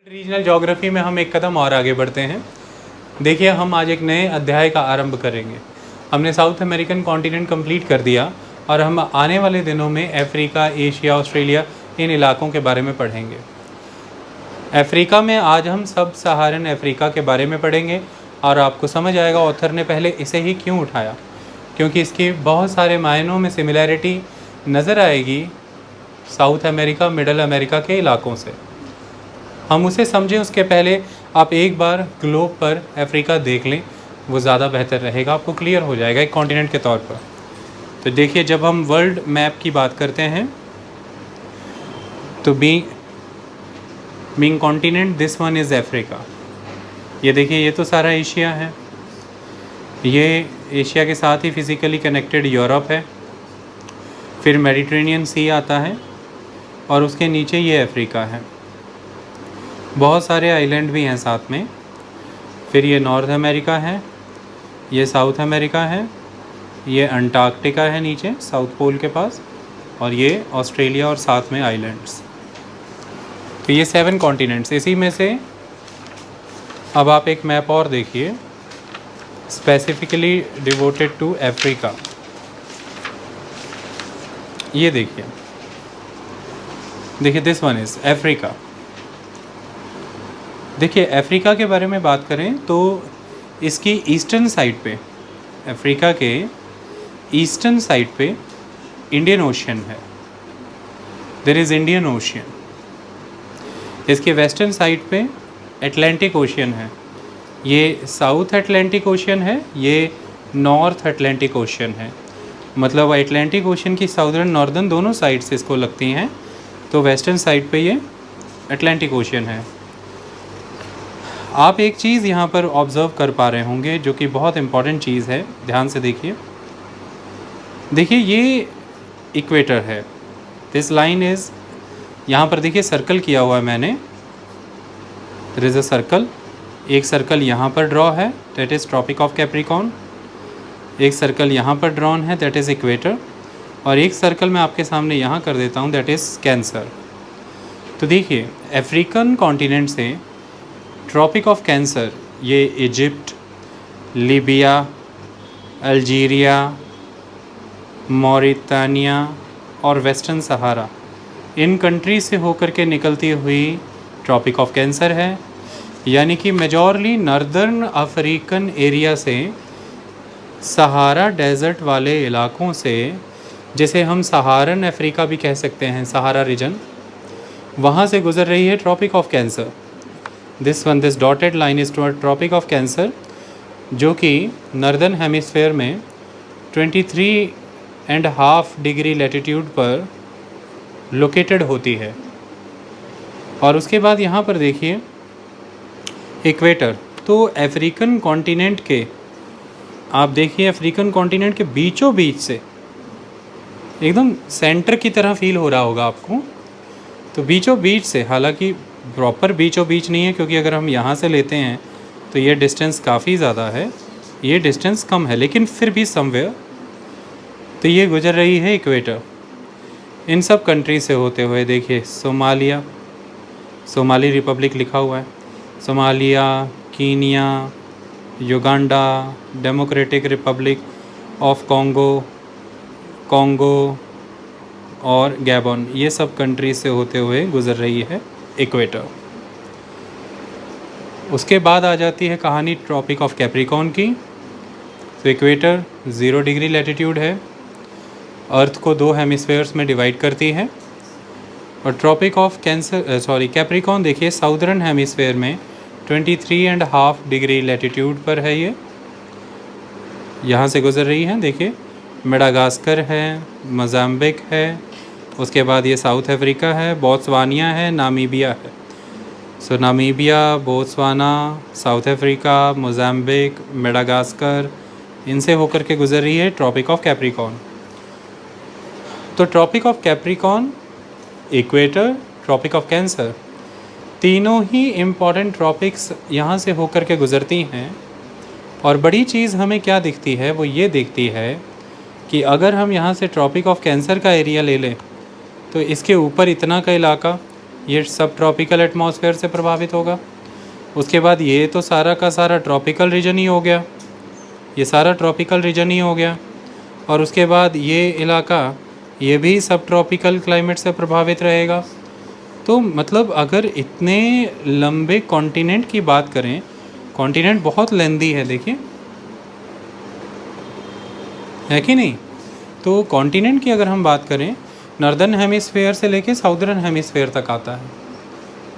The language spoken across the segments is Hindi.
रीजनल ज्योग्राफी में हम एक कदम और आगे बढ़ते हैं। देखिए, हम आज एक नए अध्याय का आरंभ करेंगे। हमने साउथ अमेरिकन कॉन्टिनेंट कंप्लीट कर दिया और हम आने वाले दिनों में अफ्रीका, एशिया, ऑस्ट्रेलिया इन इलाकों के बारे में पढ़ेंगे। अफ्रीका में आज हम सब सहारन अफ्रीका के बारे में पढ़ेंगे और आपको समझ आएगा ऑथर ने पहले इसे ही क्यों उठाया, क्योंकि इसकी बहुत सारे मायनों में सिमिलैरिटी नज़र आएगी साउथ अमेरिका, मिडल अमेरिका के इलाकों से। हम उसे समझें उसके पहले आप एक बार ग्लोब पर अफ्रीका देख लें, वो ज़्यादा बेहतर रहेगा, आपको क्लियर हो जाएगा एक कॉन्टिनेंट के तौर पर। तो देखिए, जब हम वर्ल्ड मैप की बात करते हैं तो being continent this one is Africa. ये देखिए, ये तो सारा एशिया है, ये एशिया के साथ ही फिज़िकली कनेक्टेड यूरोप है, फिर मेडिटेरेनियन सी आता है और उसके नीचे ये अफ्रीका है। बहुत सारे आइलैंड भी हैं साथ में। फिर ये नॉर्थ अमेरिका है, ये साउथ अमेरिका है, ये अंटार्कटिका है नीचे साउथ पोल के पास, और ये ऑस्ट्रेलिया और साथ में आइलैंड्स। तो ये 7 कॉन्टिनेंट्स। इसी में से अब आप एक मैप और देखिए, स्पेसिफिकली डिवोटेड टू अफ्रीका। ये देखिए, दिस वन इज़ अफ्रीका। देखिए, अफ्रीका के बारे में बात करें तो इसकी ईस्टर्न साइड पे, अफ्रीका के ईस्टर्न साइड पे इंडियन ओशियन है, देयर इज़ इंडियन ओशियन। इसके वेस्टर्न साइड पे अटलांटिक ओशियन है, ये साउथ अटलांटिक ओशियन है, ये नॉर्थ अटलांटिक ओशियन है। मतलब अटलांटिक ओशियन की साउदर्न नॉर्दर्न दोनों साइड्स इसको लगती हैं, तो वेस्टर्न साइड पे ये अटलांटिक ओशियन है। आप एक चीज़ यहाँ पर ऑब्ज़र्व कर पा रहे होंगे जो कि बहुत इम्पॉर्टेंट चीज़ है, ध्यान से देखिए। देखिए, ये इक्वेटर है, दिस लाइन इज़, यहाँ पर देखिए सर्कल किया हुआ है मैंने, देयर इज़ अ सर्कल। एक सर्कल यहाँ पर ड्रॉ है, that is Tropic of Capricorn. एक सर्कल यहाँ पर ड्रॉन है, दैट इज़ इक्वेटर। और एक सर्कल मैं आपके सामने यहाँ कर देता हूँ, दैट इज़ कैंसर। तो देखिए, अफ्रीकन कॉन्टिनेंट से ट्रॉपिक ऑफ कैंसर, ये इजिप्ट, लीबिया, अल्जीरिया, मॉरिटानिया और वेस्टर्न सहारा, इन कंट्री से होकर के निकलती हुई ट्रॉपिक ऑफ कैंसर है। यानी कि मेजॉरली नॉर्दर्न अफ्रीकन एरिया से, सहारा डेज़र्ट वाले इलाकों से, जिसे हम सहारन अफ्रीका भी कह सकते हैं, सहारा रीजन, वहाँ से गुज़र रही है Tropic of Cancer. This dotted line is Tropic of Cancer, जो कि नॉर्दर्न हेमिस्फेयर में 23.5 डिग्री लैटिट्यूड पर लोकेटेड होती है। और उसके बाद यहाँ पर देखिए इक्वेटर। तो अफ्रीकन कॉन्टिनेंट के, आप देखिए अफ्रीकन कॉन्टिनेंट के बीचों बीच से, एकदम सेंटर की तरह फील हो रहा होगा आपको। तो बीचों बीच से, हालांकि प्रॉपर बीचों बीच नहीं है, क्योंकि अगर हम यहाँ से लेते हैं तो ये डिस्टेंस काफ़ी ज़्यादा है, ये डिस्टेंस कम है, लेकिन फिर भी समवेयर। तो ये गुजर रही है इक्वेटर। इन सब कंट्री से होते हुए देखिए सोमालिया, सोमाली रिपब्लिक लिखा हुआ है, Somalia, Kenya, Uganda, democratic Republic of Congo और गैबन, ये सब कंट्री से होते हुए गुजर रही है इक्वेटर। उसके बाद आ जाती है कहानी ट्रॉपिक ऑफ कैप्रिकॉर्न की। तो इक्वेटर 0 डिग्री लैटिट्यूड है, अर्थ को 2 हेमिस्फेयर्स में डिवाइड करती है। और ट्रॉपिक ऑफ कैप्रिकॉर्न देखिए साउदर्न हेमिस्फेयर में 23.5 डिग्री लैटिट्यूड पर है, ये यहाँ से गुजर रही है। देखिए, मेडागास्कर है, मोज़ाम्बिक है, उसके बाद ये साउथ अफ्रीका है, बोत्सवानिया है, नामीबिया है। So Namibia, Botswana, South Africa, Mozambique, Madagascar, इनसे होकर के गुजर रही है ट्रॉपिक ऑफ कैप्रिकॉर्न। तो Tropic of Capricorn, equator, Tropic of Cancer, तीनों ही इम्पॉर्टेंट ट्रॉपिक्स यहाँ से होकर के गुजरती हैं। और बड़ी चीज़ हमें क्या दिखती है, वो ये दिखती है कि अगर हम यहाँ से ट्रॉपिक ऑफ कैंसर का एरिया ले लें तो इसके ऊपर इतना का इलाका ये सब ट्रॉपिकल एटमॉस्फेयर से प्रभावित होगा। उसके बाद ये तो सारा का सारा ट्रॉपिकल रीजन ही हो गया, ये सारा ट्रॉपिकल रीजन ही हो गया। और उसके बाद ये इलाका ये भी सब ट्रॉपिकल क्लाइमेट से प्रभावित रहेगा। तो मतलब अगर इतने लंबे कॉन्टिनेंट की बात करें, कॉन्टिनेंट बहुत लेंदी है, देखिए है कि नहीं। तो कॉन्टिनेंट की अगर हम बात करें, नॉर्दर्न हेमिस्फेयर से लेके साउदर्न हेमिस्फेयर तक आता है,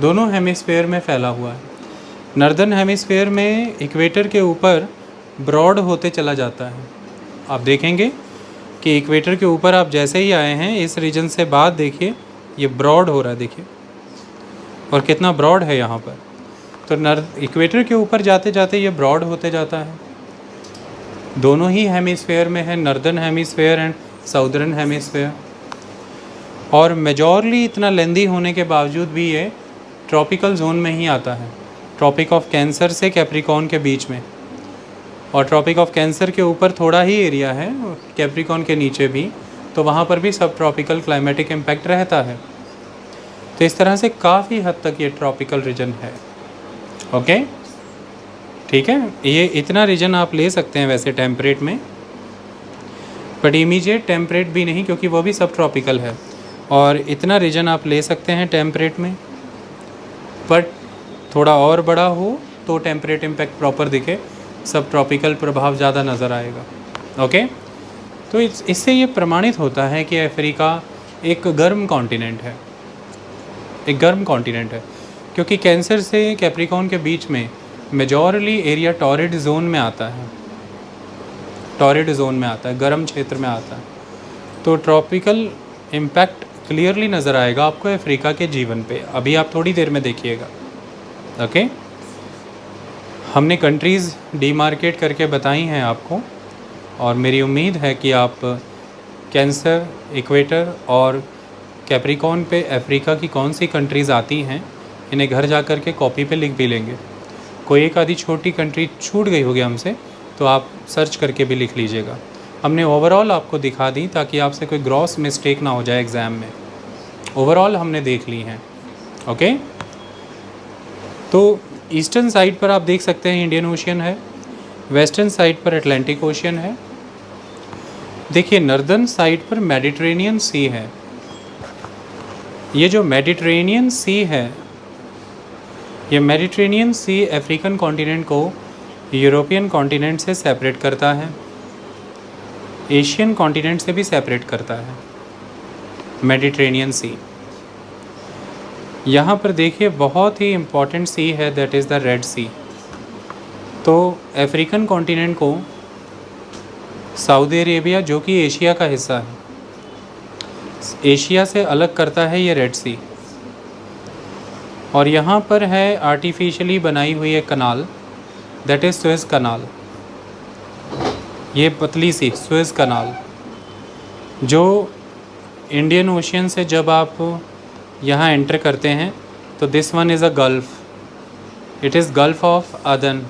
दोनों हेमिस्फेयर में फैला हुआ है। नॉर्दर्न हेमिस्फेयर में इक्वेटर के ऊपर ब्रॉड होते चला जाता है। आप देखेंगे कि इक्वेटर के ऊपर आप जैसे ही आए हैं इस रीजन से बाद देखिए ये ब्रॉड हो रहा है, देखिए और कितना ब्रॉड है यहाँ पर। तो इक्वेटर के ऊपर जाते जाते ये ब्रॉड होते जाता है। दोनों ही हेमिस्फेयर में है, northern hemisphere and southern hemisphere. और मेजॉरली इतना लेंदी होने के बावजूद भी ये ट्रॉपिकल जोन में ही आता है, ट्रॉपिक ऑफ कैंसर से कैप्रिकॉर्न के बीच में। और ट्रॉपिक ऑफ कैंसर के ऊपर थोड़ा ही एरिया है, कैप्रिकॉर्न के नीचे भी, तो वहाँ पर भी सब ट्रॉपिकल क्लाइमेटिक इम्पैक्ट रहता है। तो इस तरह से काफ़ी हद तक ये ट्रॉपिकल रीजन है। ओके, ठीक है, ये इतना रीजन आप ले सकते हैं वैसे टेम्परेट में, बट इमीडिएट टेम्परेट भी नहीं क्योंकि वो भी सब ट्रॉपिकल है। और इतना रीजन आप ले सकते हैं टेम्परेट में, बट थोड़ा और बड़ा हो तो टेम्परेट इम्पैक्ट प्रॉपर दिखे, सब ट्रॉपिकल प्रभाव ज़्यादा नज़र आएगा। ओके, तो इससे ये प्रमाणित होता है कि अफ्रीका एक गर्म कॉन्टिनेंट है, एक गर्म कॉन्टिनेंट है, क्योंकि कैंसर से कैप्रिकॉर्न के बीच में मेजॉरली एरिया टॉरिड जोन में आता है, टॉरिड जोन में आता है, गर्म क्षेत्र में आता है। तो ट्रॉपिकल इम्पैक्ट क्लियरली नज़र आएगा आपको अफ्रीका के जीवन पे, अभी आप थोड़ी देर में देखिएगा। ओके, हमने कंट्रीज़ डीमार्केट करके बताई हैं आपको, और मेरी उम्मीद है कि आप कैंसर, इक्वेटर और कैप्रिकॉर्न पे अफ्रीका की कौन सी कंट्रीज़ आती हैं इन्हें घर जा कर के कॉपी पे लिख भी लेंगे। कोई एक आधी छोटी कंट्री छूट गई होगी हमसे तो आप सर्च करके भी लिख लीजिएगा। हमने ओवरऑल आपको दिखा दी ताकि आपसे कोई ग्रॉस मिस्टेक ना हो जाए एग्ज़ाम में। ओवरऑल हमने देख ली हैं। ओके, तो ईस्टर्न साइड पर आप देख सकते हैं इंडियन ओशियन है, वेस्टर्न साइड पर अटलांटिक ओशियन है। देखिए नॉर्दर्न साइड पर मेडिटेरेनियन सी है। ये जो मेडिटेरेनियन सी है, ये मेडिटेरेनियन सी अफ्रीकन कॉन्टिनेंट को यूरोपियन कॉन्टिनेंट से सेपरेट करता है, एशियन कॉन्टिनेंट से भी सेपरेट करता है मेडिटेरेनियन सी। यहाँ पर देखिए बहुत ही इम्पॉर्टेंट सी है, दैट इज़ द रेड सी। तो अफ्रीकन कॉन्टिनेंट को सऊदी अरेबिया, जो कि एशिया का हिस्सा है, एशिया से अलग करता है ये रेड सी। और यहाँ पर है आर्टिफिशियली बनाई हुई एक कनाल, दैट इज़ सुएज़ कनाल। ये पतली सी सुएज़ कनाल जो इंडियन ओशियन से जब आप यहाँ एंटर करते हैं तो this one is a gulf, it is gulf of अदन,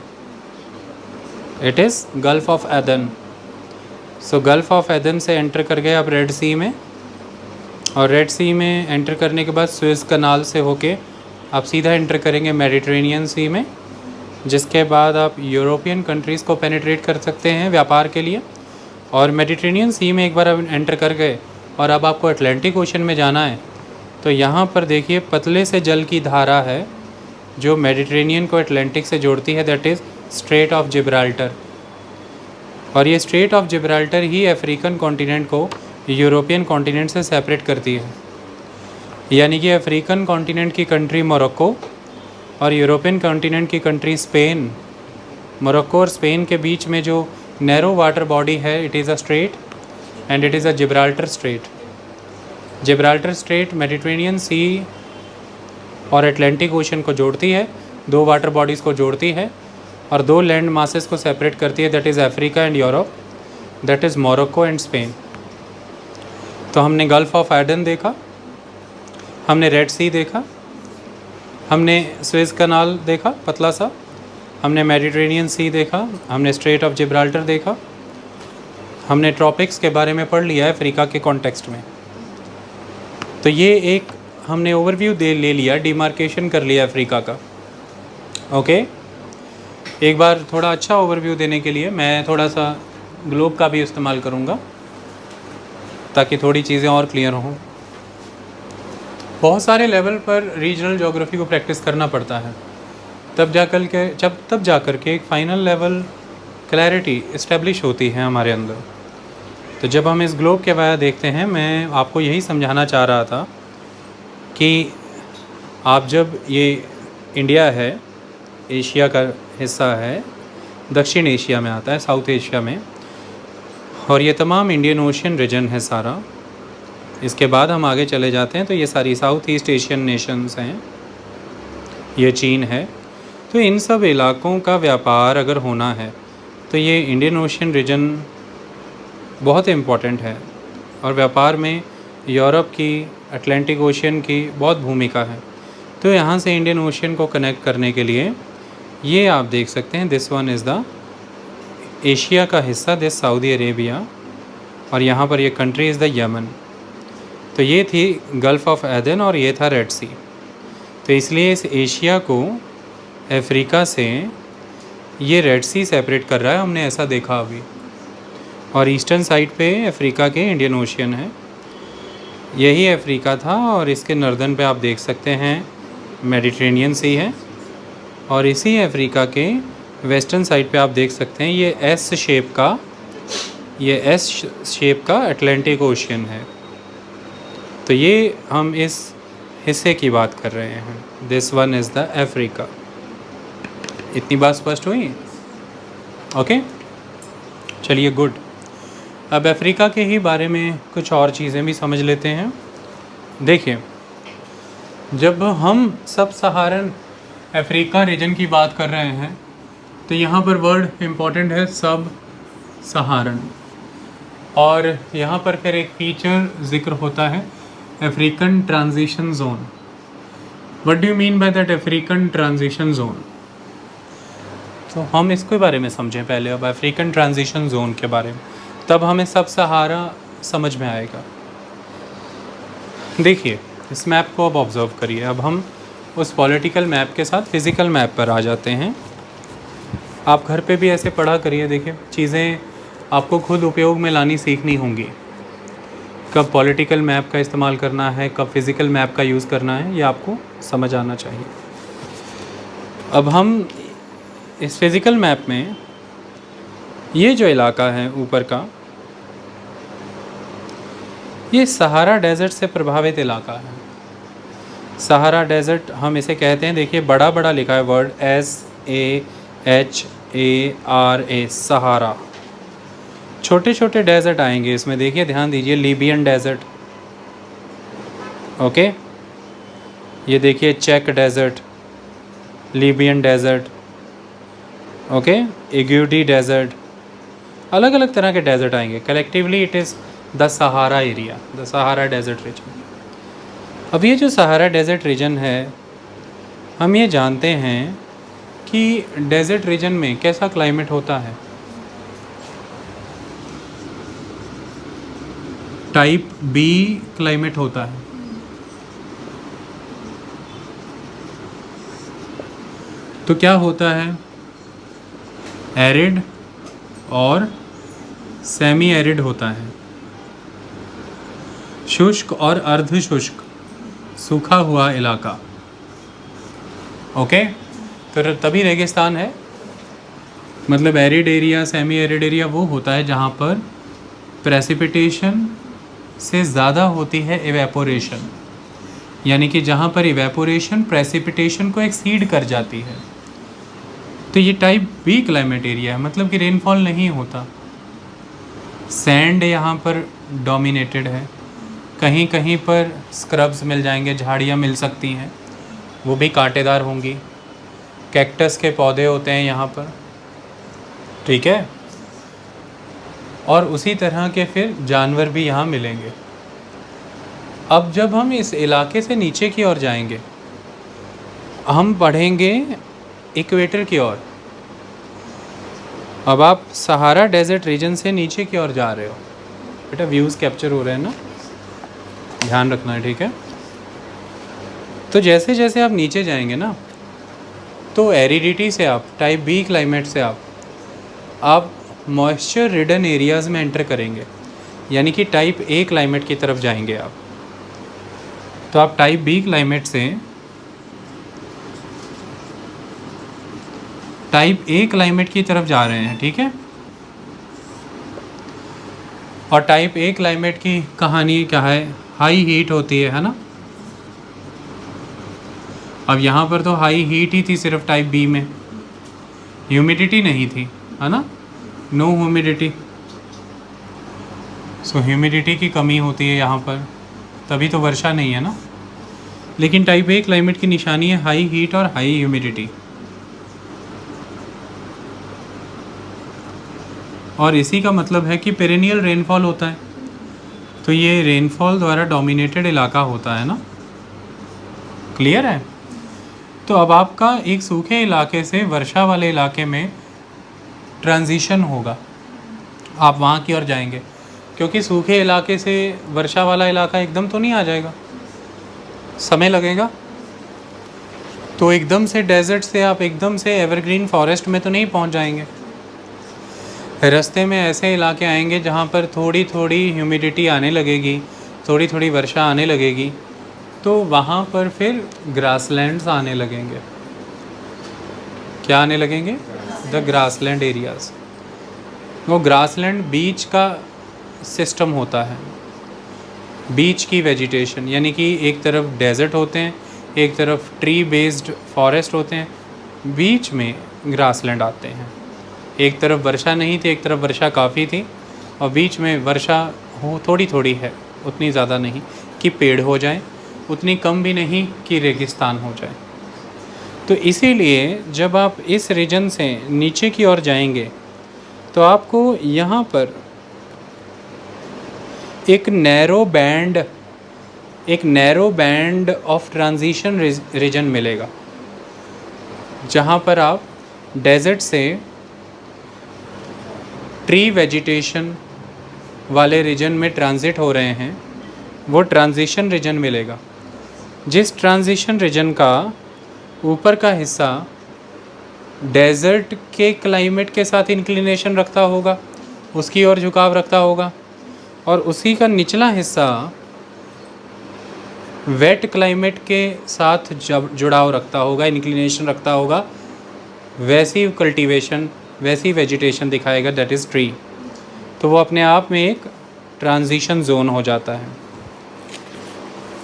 इट इज़ गल्फ़ ऑफ अदन। सो गल्फ़ ऑफ अदन से एंटर कर गए आप रेड सी में, और रेड सी में एंटर करने के बाद सुएज़ कनाल से होके आप सीधा एंटर करेंगे मेडिटेरेनियन सी में, जिसके बाद आप यूरोपियन कंट्रीज़ को पेनिट्रेट कर सकते हैं व्यापार के लिए। और मेडिटेरेनियन सी में एक बार आप एंटर कर गए और अब आपको अटलांटिक ओशन में जाना है, तो यहाँ पर देखिए पतले से जल की धारा है जो मेडिटेरेनियन को अटलांटिक से जोड़ती है, that is Strait of Gibraltar. और ये स्ट्रेट ऑफ जिब्राल्टर ही अफ्रीकन कॉन्टिनेंट को यूरोपियन कॉन्टिनेंट से सेपरेट करती है। यानी कि अफ्रीकन कॉन्टिनेंट की कंट्री मोरक्को और यूरोपियन कॉन्टिनेंट की कंट्री स्पेन, मोरक्को और स्पेन के बीच में जो नैरो वाटर बॉडी है, it is a strait and it is a Gibraltar strait. Gibraltar strait Mediterranean Sea और अटलांटिक ओशन को जोड़ती है, दो वाटर बॉडीज़ को जोड़ती है और दो लैंड मासेस को सेपरेट करती है, that is Africa and Europe, that is Morocco and Spain. तो हमने गल्फ़ ऑफ एडन देखा, हमने रेड सी देखा, हमने सुएज़ कनाल देखा पतला सा, हमने मेडिटेरेनियन सी देखा, हमने स्ट्रेट ऑफ जिब्राल्टर देखा, हमने ट्रॉपिक्स के बारे में पढ़ लिया है अफ्रीका के कॉन्टेक्स्ट में। तो ये एक हमने ओवरव्यू ले लिया, डिमार्केशन कर लिया अफ्रीका का। ओके, एक बार थोड़ा अच्छा ओवरव्यू देने के लिए मैं थोड़ा सा ग्लोब का भी इस्तेमाल करूँगा ताकि थोड़ी चीज़ें और क्लियर हों। बहुत सारे लेवल पर रीजनल ज्योग्राफी को प्रैक्टिस करना पड़ता है, तब जा कर के एक फ़ाइनल लेवल क्लैरिटी इस्टेब्लिश होती है हमारे अंदर। तो जब हम इस ग्लोब के बारे देखते हैं, मैं आपको यही समझाना चाह रहा था कि आप जब ये इंडिया है, एशिया का हिस्सा है, दक्षिण एशिया में आता है, साउथ एशिया में, और ये तमाम इंडियन ओशियन रीजन है सारा। इसके बाद हम आगे चले जाते हैं तो ये सारी साउथ ईस्ट एशियन नेशंस हैं, ये चीन है। तो इन सब इलाकों का व्यापार अगर होना है तो ये इंडियन ओशियन रीजन बहुत इम्पॉर्टेंट है, और व्यापार में यूरोप की, अटलांटिक ओशियन की बहुत भूमिका है। तो यहाँ से इंडियन ओशियन को कनेक्ट करने के लिए ये आप देख सकते हैं, this one is the Asia का हिस्सा, दिस सऊदी अरेबिया, और यहाँ पर ये कंट्री इज़ द यमन। तो ये थी गल्फ़ ऑफ एदन और ये था रेड सी। तो इसलिए इस एशिया को अफ्रीका से ये रेड सी सेपरेट कर रहा है, हमने ऐसा देखा अभी। और ईस्टर्न साइड पे अफ्रीका के इंडियन ओशियन है, यही अफ्रीका था। और इसके नर्दन पे आप देख सकते हैं मेडिटेरेनियन सी है, और इसी अफ्रीका के वेस्टर्न साइड पे आप देख सकते हैं ये एस शेप का अटलांटिक ओशियन है। तो ये हम इस हिस्से की बात कर रहे हैं, this one is the Africa. इतनी बात स्पष्ट हुई? ओके, चलिए गुड। अब अफ्रीका के ही बारे में कुछ और चीज़ें भी समझ लेते हैं। देखिए, जब हम सब सहारन अफ्रीका रीजन की बात कर रहे हैं तो यहाँ पर वर्ड इम्पॉर्टेंट है, सब सहारन। और यहाँ पर फिर एक फीचर ज़िक्र होता है, African transition zone. What do you mean by that African transition zone? तो हम इसके बारे में समझें पहले, अब अफ्रीकन ट्रांजिशन जोन के बारे में, तब हमें सब सहारा समझ में आएगा। देखिए, इस मैप को अब ऑब्ज़र्व करिए। अब हम उस पॉलिटिकल मैप के साथ फिज़िकल मैप पर आ जाते हैं। आप घर पे भी ऐसे पढ़ा करिए। देखिए, चीज़ें आपको खुद उपयोग में लानी सीखनी होंगी। कब पॉलिटिकल मैप का इस्तेमाल करना है, कब फिज़िकल मैप का यूज़ करना है, ये आपको समझ आना चाहिए। अब हम इस फिज़िकल मैप में ये जो इलाका है ऊपर का, ये सहारा डेजर्ट से प्रभावित इलाका है। सहारा डेजर्ट हम इसे कहते हैं, देखिए बड़ा बड़ा लिखा है वर्ड, SAHARA, सहारा। छोटे छोटे डेजर्ट आएंगे इसमें, देखिए ध्यान दीजिए, लीबियन डेजर्ट, ओके, ये देखिए Chech desert, Libyan desert, okay, Iguidi desert, अलग अलग तरह के डेजर्ट आएंगे। Collectively it is the Sahara area, the Sahara desert region. अब ये जो सहारा डेजर्ट रीजन है, हम ये जानते हैं कि डेजर्ट रीजन में कैसा क्लाइमेट होता है। टाइप बी क्लाइमेट होता है। तो क्या होता है, एरिड और सेमी एरिड होता है, शुष्क और अर्ध शुष्क, सूखा हुआ इलाका, ओके। तो तभी रेगिस्तान है, मतलब arid area, semi arid area वो होता है जहाँ पर प्रेसिपिटेशन से ज़्यादा होती है इवेपोरेशन, यानी कि जहाँ पर इवेपोरेशन प्रेसिपिटेशन को एक्सीड कर जाती है। तो ये टाइप बी क्लाइमेट एरिया है, मतलब कि रेनफॉल नहीं होता। सैंड यहाँ पर डोमिनेटेड है, कहीं कहीं पर स्क्रब्स मिल जाएंगे, झाड़ियाँ मिल सकती हैं, वो भी कांटेदार होंगी। कैक्टस के पौधे होते हैं यहाँ पर, ठीक है, और उसी तरह के फिर जानवर भी यहाँ मिलेंगे। अब जब हम इस इलाके से नीचे की ओर जाएंगे, हम बढ़ेंगे इक्वेटर की ओर। अब आप सहारा डेजर्ट रीजन से नीचे की ओर जा रहे हो, बेटा व्यूज़ कैप्चर हो रहे हैं ना, ध्यान रखना है, ठीक है। तो जैसे जैसे आप नीचे जाएंगे ना, तो एरिडिटी से आप टाइप बी क्लाइमेट से आप मॉइस्चर रिडन एरियाज़ में एंटर करेंगे, यानी कि टाइप ए क्लाइमेट की तरफ जाएंगे आप। तो आप टाइप बी क्लाइमेट से टाइप ए क्लाइमेट की तरफ जा रहे हैं, ठीक है। और टाइप ए क्लाइमेट की कहानी क्या है, हाई हीट होती है ना। अब यहाँ पर तो हाई हीट ही थी सिर्फ टाइप बी में, ह्यूमिडिटी नहीं थी, है ना, नो ह्यूमिडिटी। सो ह्यूमिडिटी की कमी होती है यहाँ पर, तभी तो वर्षा नहीं है ना। लेकिन टाइप ए क्लाइमेट की निशानी है हाई हीट और हाई ह्यूमिडिटी, और इसी का मतलब है कि पेरेनियल रेनफॉल होता है। तो ये रेनफॉल द्वारा डोमिनेटेड इलाका होता है ना, क्लियर है। तो अब आपका एक सूखे इलाके से वर्षा वाले इलाके में ट्रांजिशन होगा, आप वहाँ की ओर जाएंगे, क्योंकि सूखे इलाके से वर्षा वाला इलाका एकदम तो नहीं आ जाएगा, समय लगेगा। तो एकदम से डेजर्ट से आप एकदम से एवरग्रीन फॉरेस्ट में तो नहीं पहुँच जाएंगे। रास्ते में ऐसे इलाके आएंगे जहाँ पर थोड़ी थोड़ी ह्यूमिडिटी आने लगेगी, थोड़ी थोड़ी वर्षा आने लगेगी, तो वहाँ पर फिर ग्रासलैंड्स आने लगेंगे। क्या आने लगेंगे? The grassland areas. वो ग्रासलैंड बीच का सिस्टम होता है, बीच की वेजिटेशन, यानी कि एक तरफ डेजर्ट होते हैं, एक तरफ ट्री बेस्ड फॉरेस्ट होते हैं, बीच में ग्रासलैंड आते हैं। एक तरफ वर्षा नहीं थी, एक तरफ वर्षा काफ़ी थी, और बीच में वर्षा हो थोड़ी थोड़ी है, उतनी ज़्यादा नहीं कि पेड़ हो जाए, उतनी कम भी नहीं कि रेगिस्तान हो जाए। तो इसीलिए जब आप इस रीजन से नीचे की ओर जाएंगे तो आपको यहाँ पर एक narrow band of transition region मिलेगा, जहाँ पर आप डेजर्ट से ट्री वेजिटेशन वाले रीजन में ट्रांजिट हो रहे हैं, वो ट्रांजिशन रीजन मिलेगा। जिस ट्रांजिशन रीजन का ऊपर का हिस्सा डेजर्ट के क्लाइमेट के साथ इंक्लिनेशन रखता होगा, उसकी ओर झुकाव रखता होगा, और उसी का निचला हिस्सा वेट क्लाइमेट के साथ जुड़ाव रखता होगा, इंक्लिनेशन रखता होगा, वैसी कल्टीवेशन, वैसी वेजिटेशन दिखाएगा, दैट इज़ ट्री। तो वो अपने आप में एक ट्रांजिशन जोन हो जाता है।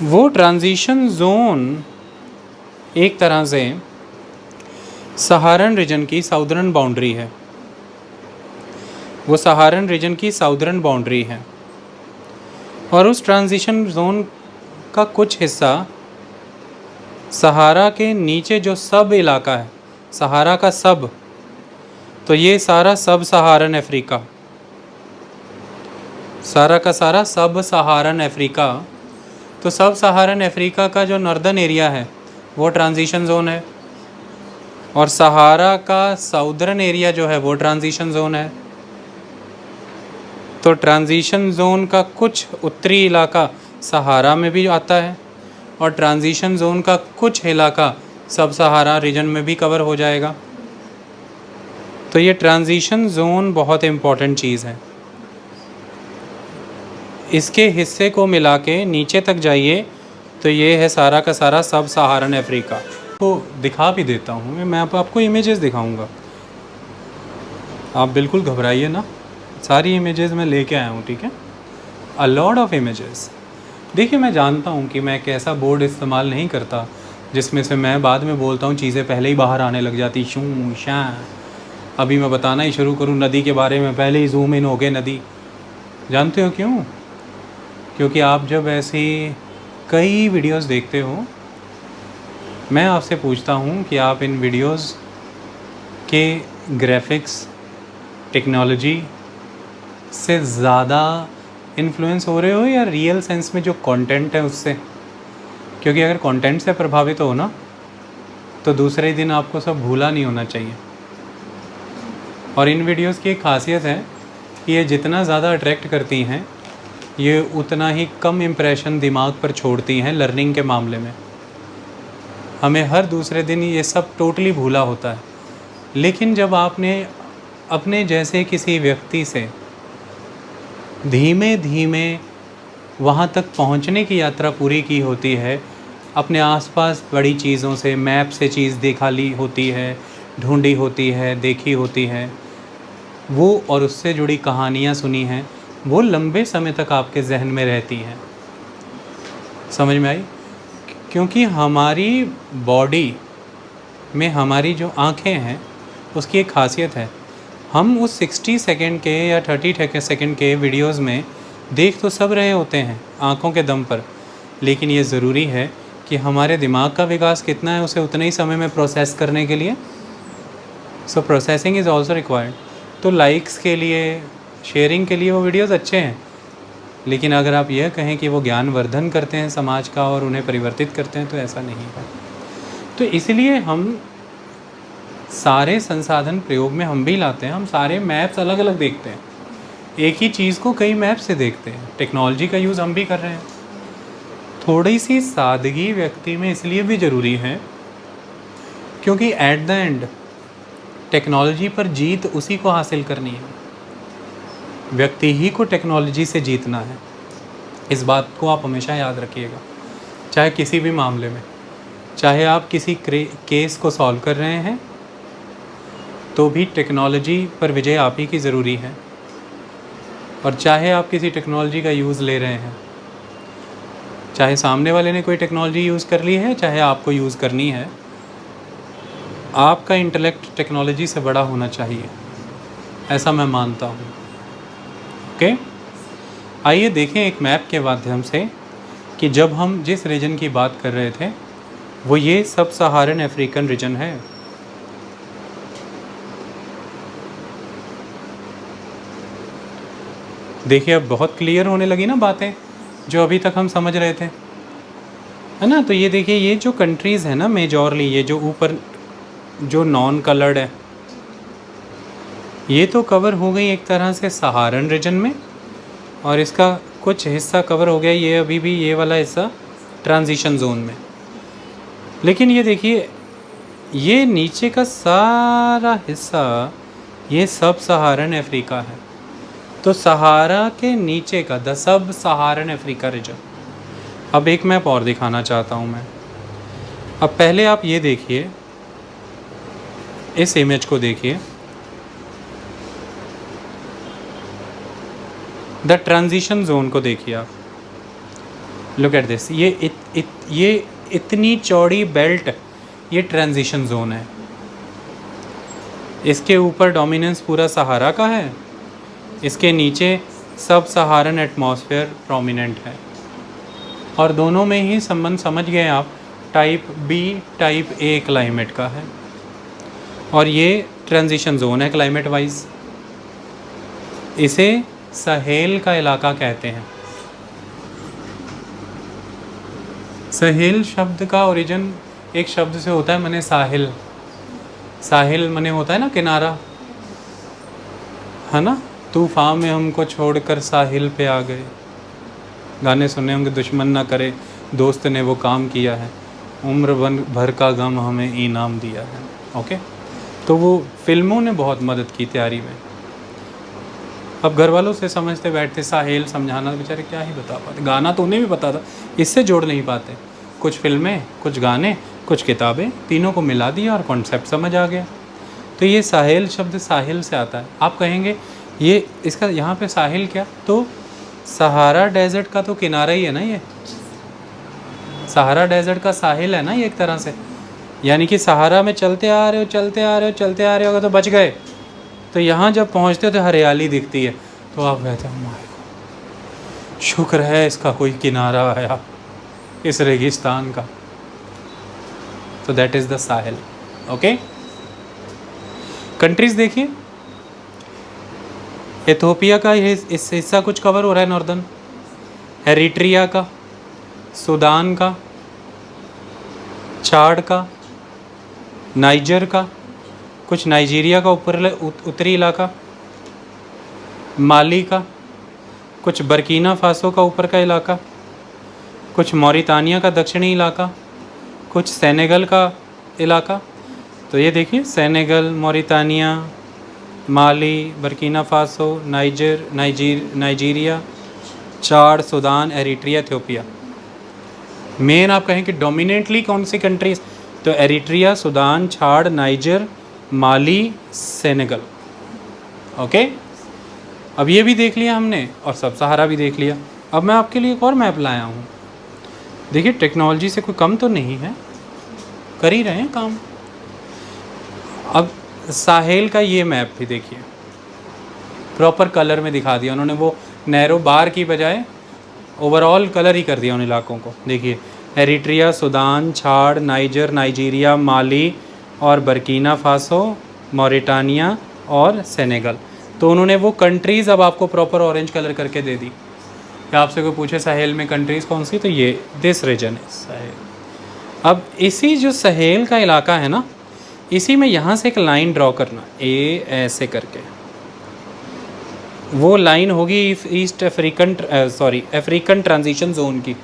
वो ट्रांजिशन जोन एक तरह से सहारन रीजन की साउदर्न बाउंड्री है, वो सहारन रीजन की साउदर्न बाउंड्री है। और उस ट्रांजिशन जोन का कुछ हिस्सा सहारा के नीचे जो सब इलाका है, सहारा का सब, तो ये सारा सब सहारन अफ्रीका, सारा का सारा सब सहारन अफ्रीका, तो सब सहारन अफ्रीका का जो नॉर्दर्न एरिया है वो ट्रांजिशन जोन है, और सहारा का साउदर्न एरिया जो है वो ट्रांजिशन जोन है। तो ट्रांजिशन जोन का कुछ उत्तरी इलाका सहारा में भी आता है, और ट्रांजिशन जोन का कुछ इलाका सब सहारा रीजन में भी कवर हो जाएगा। तो ये ट्रांजिशन जोन बहुत इम्पॉर्टेंट चीज़ है। इसके हिस्से को मिला के नीचे तक जाइए तो ये है सारा का सारा सब सहारन अफ्रीका। को दिखा भी देता हूँ मैं, आपको इमेजेस दिखाऊंगा, आप बिल्कुल घबराइए ना, सारी इमेजेस मैं लेके आया हूँ, ठीक है, अ लॉट ऑफ इमेजेस। देखिए, मैं जानता हूँ कि मैं कैसा बोर्ड इस्तेमाल नहीं करता जिसमें से मैं बाद में बोलता हूँ चीज़ें पहले ही बाहर आने लग जाती, शूं शां। अभी मैं बताना ही शुरू करूँ नदी के बारे में, पहले ही जूम इन हो गए नदी। जानते हो क्यों? क्योंकि आप जब ऐसी कई वीडियोस देखते हो, मैं आपसे पूछता हूँ कि आप इन वीडियोस के ग्राफिक्स, टेक्नोलॉजी से ज़्यादा इन्फ्लुएंस हो रहे हो या रियल सेंस में जो कंटेंट है उससे? क्योंकि अगर कंटेंट से प्रभावित हो ना, तो दूसरे दिन आपको सब भूला नहीं होना चाहिए। और इन वीडियोस की एक खासियत है कि ये जितना ज़्यादा अट्रैक्ट करती हैं, ये उतना ही कम इम्प्रेशन दिमाग पर छोड़ती हैं लर्निंग के मामले में। हमें हर दूसरे दिन ये सब टोटली भूला होता है। लेकिन जब आपने अपने जैसे किसी व्यक्ति से धीमे धीमे वहाँ तक पहुँचने की यात्रा पूरी की होती है, अपने आसपास बड़ी चीज़ों से, मैप से चीज़ देखा ली होती है, ढूंढी होती है, देखी होती है वो, और उससे जुड़ी कहानियाँ सुनी हैं, वो लंबे समय तक आपके जहन में रहती हैं। समझ में आई? क्योंकि हमारी बॉडी में हमारी जो आँखें हैं उसकी एक खासियत है, हम उस 60 सेकंड के या 30 सेकंड के वीडियोस में देख तो सब रहे होते हैं आँखों के दम पर, लेकिन ये ज़रूरी है कि हमारे दिमाग का विकास कितना है उसे उतने ही समय में प्रोसेस करने के लिए। सो प्रोसेसिंग इज़ ऑल्सो रिक्वायर्ड। तो लाइक्स के लिए, शेयरिंग के लिए वो वीडियोस अच्छे हैं, लेकिन अगर आप यह कहें कि वो ज्ञानवर्धन करते हैं समाज का और उन्हें परिवर्तित करते हैं, तो ऐसा नहीं है। तो इसलिए हम सारे संसाधन प्रयोग में हम भी लाते हैं, हम सारे मैप्स अलग अलग देखते हैं, एक ही चीज़ को कई मैप से देखते हैं। टेक्नोलॉजी का यूज़ हम भी कर रहे हैं। थोड़ी सी सादगी व्यक्ति में इसलिए भी ज़रूरी है क्योंकि एट द एंड टेक्नोलॉजी पर जीत उसी को हासिल करनी है, व्यक्ति ही को टेक्नोलॉजी से जीतना है। इस बात को आप हमेशा याद रखिएगा, चाहे किसी भी मामले में, चाहे आप किसी केस को सॉल्व कर रहे हैं तो भी टेक्नोलॉजी पर विजय आप ही की ज़रूरी है, और चाहे आप किसी टेक्नोलॉजी का यूज़ ले रहे हैं, चाहे सामने वाले ने कोई टेक्नोलॉजी यूज़ कर ली है, चाहे आपको यूज़ करनी है, आपका इंटेलेक्ट टेक्नोलॉजी से बड़ा होना चाहिए, ऐसा मैं मानता हूँ। ओके, आइए देखें एक मैप के माध्यम से कि जब हम जिस रीजन की बात कर रहे थे वो ये सब सहारन अफ्रीकन रीजन है। देखिए अब बहुत क्लियर होने लगी ना बातें जो अभी तक हम समझ रहे थे, है ना। तो ये देखिए, ये जो कंट्रीज़ है ना मेजॉरली, ये जो ऊपर जो नॉन कलर्ड है, ये तो कवर हो गई एक तरह से सहारन रीजन में, और इसका कुछ हिस्सा कवर हो गया, ये अभी भी ये वाला हिस्सा ट्रांजिशन जोन में। लेकिन ये देखिए, ये नीचे का सारा हिस्सा ये सब सहारन अफ्रीका है। तो सहारा के नीचे का the sub Saharan Africa reason. अब एक मैप और दिखाना चाहता हूँ मैं। अब पहले आप ये देखिए, इस इमेज को देखिए, द ट्रांजिशन जोन को देखिए आप। लुक एट दिस, ये इतनी चौड़ी बेल्ट ये ट्रांजिशन जोन है। इसके ऊपर डोमिनेंस पूरा सहारा का है, इसके नीचे सब सहारन एटमॉस्फेयर प्रोमिनेंट है, और दोनों में ही संबंध समझ गए आप, type B type A climate का है, और ये ट्रांजिशन जोन है क्लाइमेट वाइज। इसे सहेल का इलाका कहते हैं। सहेल शब्द का ओरिजिन एक शब्द से होता है, मने साहिल। साहिल मने होता है ना किनारा, है ना। तूफान में हमको छोड़कर साहिल पे आ गए, गाने सुने होंगे, दुश्मन ना करे दोस्त ने वो काम किया है, उम्र भर का गम हमें इनाम दिया है। ओके, तो वो फिल्मों ने बहुत मदद की तैयारी में। अब घर वालों से समझते बैठते, साहिल समझाना, बेचारे क्या ही बता पाते, गाना तो उन्हें भी पता था, इससे जोड़ नहीं पाते। कुछ फिल्में, कुछ गाने, कुछ किताबें, तीनों को मिला दिया और कॉन्सेप्ट समझ आ गया। तो ये साहिल शब्द साहिल से आता है। आप कहेंगे ये इसका यहाँ पे साहिल क्या, तो सहारा डेजर्ट का तो किनारा ही है ना, ये सहारा डेजर्ट का साहिल है ना ये एक तरह से। यानी कि सहारा में चलते आ रहे हो, चलते आ रहे हो, चलते आ रहे हो, अगर तो बच गए, तो यहाँ जब पहुँचते हो तो हरियाली दिखती है, तो आप कहते हो माय गॉड, शुक्र है इसका कोई किनारा आया इस रेगिस्तान का। तो that is the Sahil. Okay, countries देखिए, इथोपिया का इस हिस्सा कुछ कवर हो रहा है, नॉर्दर्न, एरिट्रिया का, सूडान का, चाड का, नाइजर का, कुछ नाइजीरिया का उत्तरी इलाका, माली का, कुछ बर्किना फासो का ऊपर का इलाका, कुछ मॉरिटानिया का दक्षिणी इलाका, कुछ सेनेगल का इलाका, तो ये देखिए सेनेगल, मॉरिटानिया, माली, बर्किना फासो, नाइजीरिया, चाड, सूडान, एरिट्रिया, इथियोपिया। मेन आप कहें कि डोमिनेटली कौन सी कंट्रीज, तो एरिट्रिया, सूडान, चाड, नाइजर, माली, सेनेगल। ओके, अब ये भी देख लिया हमने और सब सहारा भी देख लिया। अब मैं आपके लिए एक और मैप लाया हूँ। देखिए टेक्नोलॉजी से कोई कम तो नहीं है, कर ही रहे हैं काम। अब साहेल का ये मैप भी देखिए, प्रॉपर कलर में दिखा दिया उन्होंने, वो नैरो बार की बजाय ओवरऑल कलर ही कर दिया उन इलाकों को। देखिए एरिट्रिया, सूडान, चाड, नाइजर, नाइजीरिया, माली और बर्किना फासो, मॉरिटानिया और सेनेगल। तो उन्होंने वो कंट्रीज़ अब आपको प्रॉपर ऑरेंज कलर करके दे दी। या आपसे कोई पूछे साहेल में कंट्रीज़ कौन सी, तो ये दिस रीजन है साहेल। अब इसी जो साहेल का इलाका है ना, इसी में यहाँ से एक लाइन ड्रॉ करना, ए ऐसे करके, वो लाइन होगी east African African transition zone की।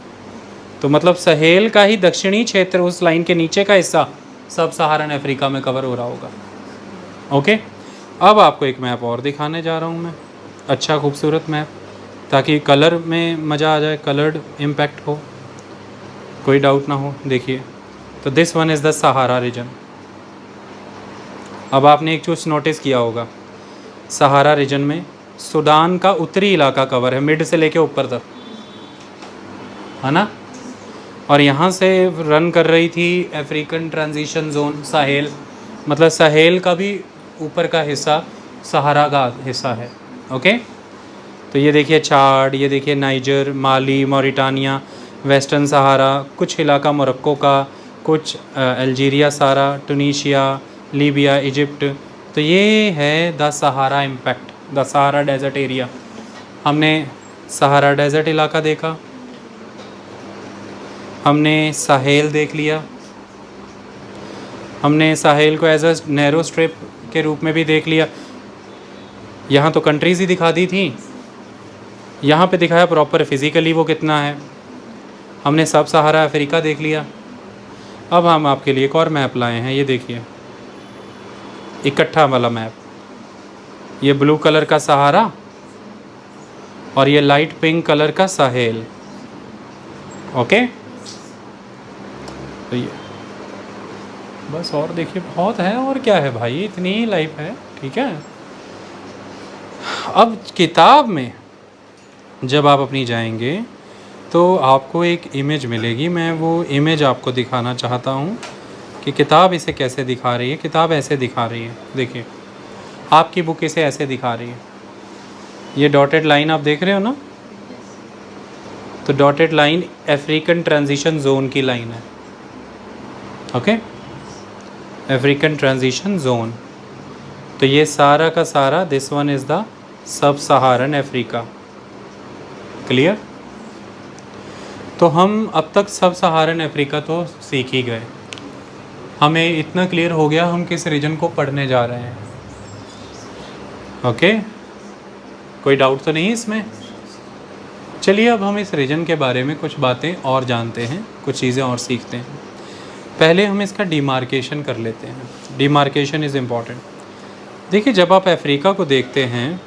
तो मतलब साहेल का ही दक्षिणी क्षेत्र, उस लाइन के नीचे का हिस्सा सब सहारन अफ्रीका में कवर हो रहा होगा। ओके, अब आपको एक मैप और दिखाने जा रहा हूँ मैं, अच्छा खूबसूरत मैप, ताकि कलर में मज़ा आ जाए, कलर्ड इम्पैक्ट हो, कोई डाउट ना हो। देखिए, तो this one is the Sahara region. अब आपने एक चीज़ नोटिस किया होगा, सहारा रीजन में सूडान का उत्तरी इलाका कवर है, मिड से लेके ऊपर तक, है ना। और यहाँ से रन कर रही थी अफ्रीकन ट्रांजिशन जोन साहेल, मतलब साहेल का भी ऊपर का हिस्सा सहारा का हिस्सा है। ओके, तो ये देखिए चाड, ये देखिए नाइजर, माली, मॉरिटानिया, वेस्टर्न सहारा, कुछ इलाका मोरक्को का, कुछ अल्जीरिया सारा, टूनीशिया, लीबिया, इजिप्ट। तो ये है the Sahara impact, the Sahara desert area. हमने सहारा डेजर्ट इलाका देखा, हमने साहेल देख लिया, हमने साहेल को एज अ नैरो स्ट्रिप के रूप में भी देख लिया। यहाँ तो कंट्रीज़ ही दिखा दी थी, यहाँ पे दिखाया प्रॉपर फिज़िकली वो कितना है। हमने सब सहारा अफ्रीका देख लिया। अब हम आपके लिए एक और मैप लाए हैं, ये देखिए इकट्ठा वाला मैप। ये ब्लू कलर का सहारा और ये लाइट पिंक कलर का साहेल। ओके, तो ये बस, और देखिए बहुत है, और क्या है भाई, इतनी ही लाइफ है, ठीक है। अब किताब में जब आप अपनी जाएंगे तो आपको एक इमेज मिलेगी, मैं वो इमेज आपको दिखाना चाहता हूँ कि किताब इसे कैसे दिखा रही है। किताब ऐसे दिखा रही है, देखिए आपकी बुक इसे ऐसे दिखा रही है। ये डॉटेड लाइन आप देख रहे हो ना, तो dotted line African transition zone की लाइन है। ओके, अफ्रीकन ट्रांजिशन जोन, तो ये सारा का सारा, this one is the sub Saharan Africa. Clear? तो हम अब तक सब सहारन अफ्रीका तो सीख ही गए, हमें इतना क्लियर हो गया हम किस रीजन को पढ़ने जा रहे हैं। ओके, कोई डाउट तो नहीं इसमें? चलिए अब हम इस रीजन के बारे में कुछ बातें और जानते हैं, कुछ चीज़ें और सीखते हैं। पहले हम इसका डिमार्केशन कर लेते हैं। Demarcation is important. देखिए, जब आप अफ्रीका को देखते हैं